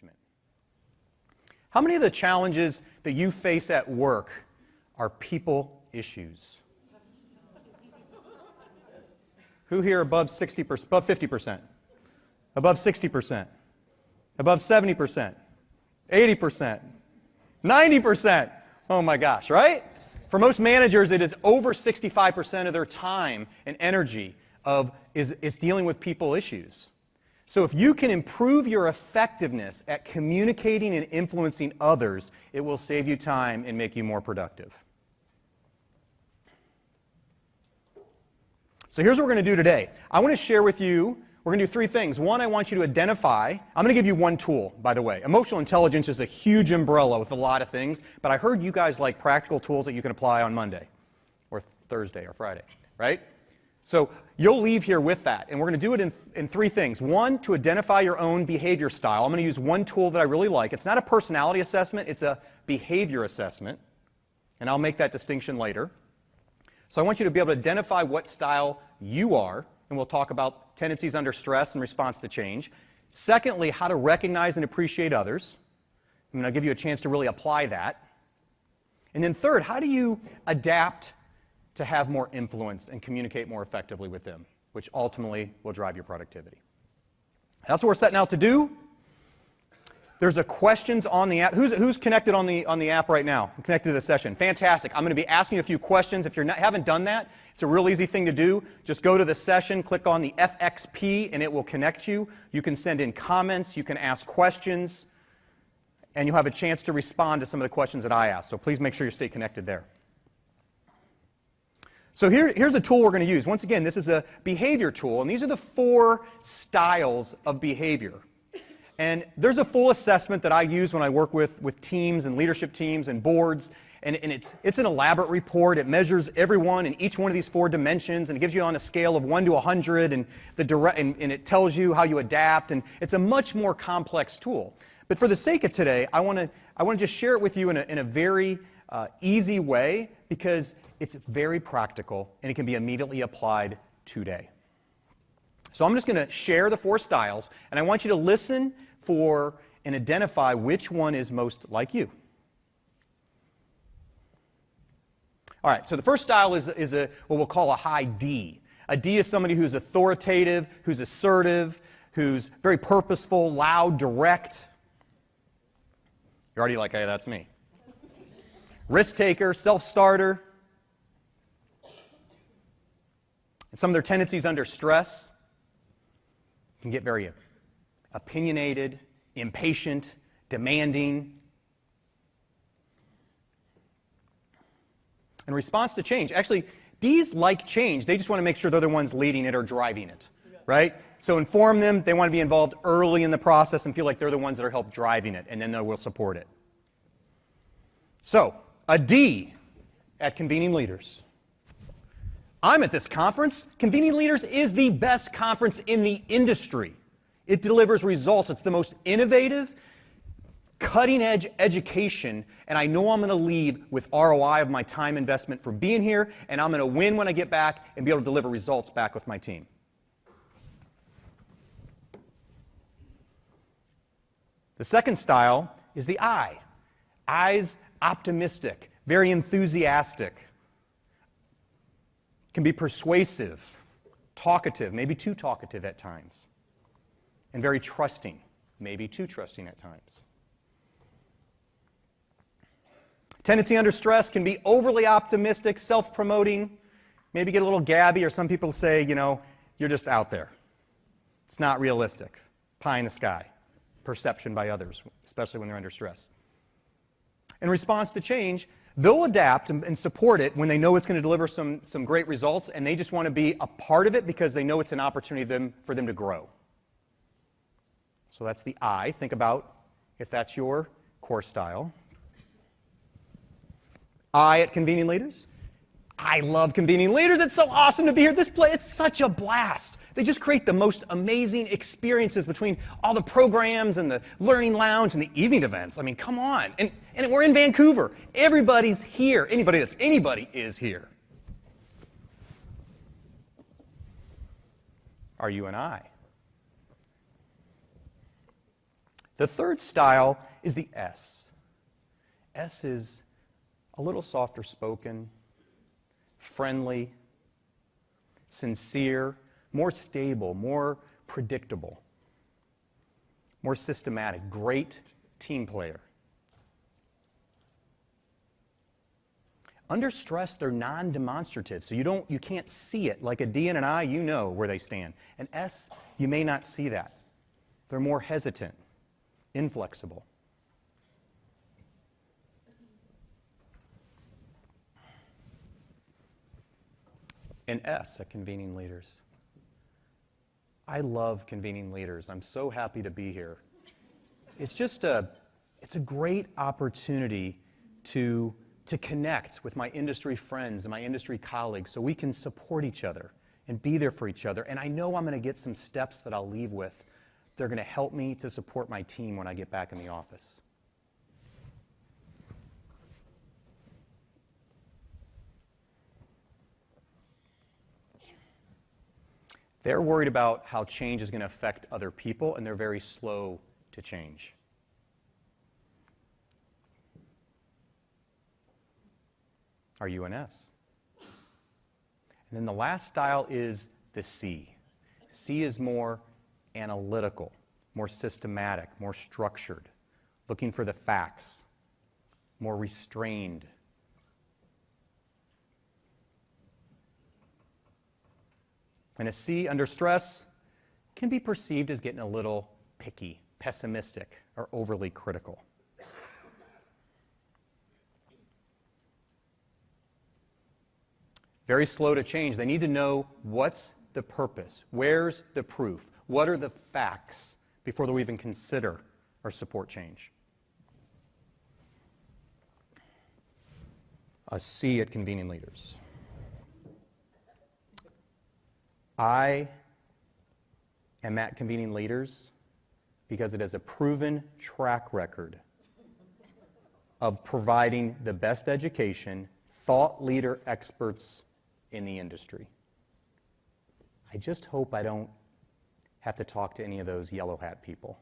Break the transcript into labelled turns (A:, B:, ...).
A: management. How many of the challenges that you face at work are people issues? Who here above 60%, above 50%, above 60%, above 70%, 80%, 90%? Oh my gosh, right? For most managers, it is over 65% of their time and energy is dealing with people issues. So if you can improve your effectiveness at communicating and influencing others, it will save you time and make you more productive. So here's what we're going to do today. I want to share with you, we're going to do three things. One, I want you to identify, I'm going to give you one tool, by the way. Emotional intelligence is a huge umbrella with a lot of things, but I heard you guys like practical tools that you can apply on Monday or Thursday or Friday, right? So you'll leave here with that, and we're going to do it in three things. One, to identify your own behavior style. I'm going to use one tool that I really like. It's not a personality assessment, it's a behavior assessment, and I'll make that distinction later. So I want you to be able to identify what style you are, and we'll talk about tendencies under stress and response to change. Secondly, how to recognize and appreciate others. I'm going to give you a chance to really apply that. And then third, how do you adapt to have more influence and communicate more effectively with them, which ultimately will drive your productivity. That's what we're setting out to do. There's a questions on the app. Who's connected on the app right now? Connected to the session. Fantastic. I'm going to be asking you a few questions. If you haven't done that, it's a real easy thing to do. Just go to the session, click on the FXP, and it will connect you. You can send in comments, you can ask questions, and you'll have a chance to respond to some of the questions that I ask. So please make sure you stay connected there. So here's the tool we're going to use. Once again, this is a behavior tool, and these are the 4 styles of behavior. And there's a full assessment that I use when I work with teams and leadership teams and boards, and it's an elaborate report. It measures everyone in each one of these 4 dimensions, and it gives you on a scale of 1 to 100, and it tells you how you adapt, and it's a much more complex tool. But for the sake of today, I want to just share it with you in a very easy way, because it's very practical, and it can be immediately applied today. So I'm just going to share the 4 styles, and I want you to listen for and identify which one is most like you. All right, so the first style is what we'll call a high D. A D is somebody who's authoritative, who's assertive, who's very purposeful, loud, direct. You're already like, hey, that's me. Risk taker, self-starter. And some of their tendencies under stress can get very opinionated, impatient, demanding. In response to change, actually, D's like change. They just want to make sure they're the ones leading it or driving it, right? So inform them. They want to be involved early in the process and feel like they're the ones that are help driving it, and then they will support it. So, a D at Convening Leaders. I'm at this conference. Convening Leaders is the best conference in the industry. It delivers results. It's the most innovative, cutting-edge education, and I know I'm going to leave with ROI of my time investment for being here, and I'm going to win when I get back and be able to deliver results back with my team. The second style is the I. I's optimistic, very enthusiastic, can be persuasive, talkative, maybe too talkative at times, and very trusting, maybe too trusting at times. Tendency under stress can be overly optimistic, self-promoting, maybe get a little gabby, or some people say, you know, you're just out there. It's not realistic. Pie in the sky. Perception by others, especially when they're under stress. In response to change, they'll adapt and support it when they know it's going to deliver some great results, and they just want to be a part of it because they know it's an opportunity for them to grow. So that's the I. Think about if that's your core style. I at Convening Leaders. I love Convening Leaders. It's so awesome to be here. This place, it's such a blast. They just create the most amazing experiences between all the programs and the learning lounge and the evening events. I mean, come on. And we're in Vancouver. Everybody's here. Anybody that's anybody is here. Are you and I? The third style is the S. S is a little softer spoken, friendly, sincere, more stable, more predictable, more systematic, great team player. Under stress, they're non-demonstrative, so you can't see it. Like a D and an I, you know where they stand. An S, you may not see that. They're more hesitant, inflexible. An S at Convening Leaders. I love convening leaders. I'm so happy to be here. It's a great opportunity to connect with my industry friends and my industry colleagues so we can support each other and be there for each other. And I know I'm going to get some steps that I'll leave with. They're going to help me to support my team when I get back in the office. They're worried about how change is going to affect other people, and they're very slow to change. Are you an S? And then the last style is the C. C is more analytical, more systematic, more structured, looking for the facts, more restrained. And a C under stress can be perceived as getting a little picky, pessimistic, or overly critical. Very slow to change. They need to know what's the purpose, where's the proof, what are the facts before they'll even consider or support change. A C at Convening Leaders. I am at Convening Leaders because it has a proven track record of providing the best education, thought leader experts in the industry. I just hope I don't have to talk to any of those yellow hat people.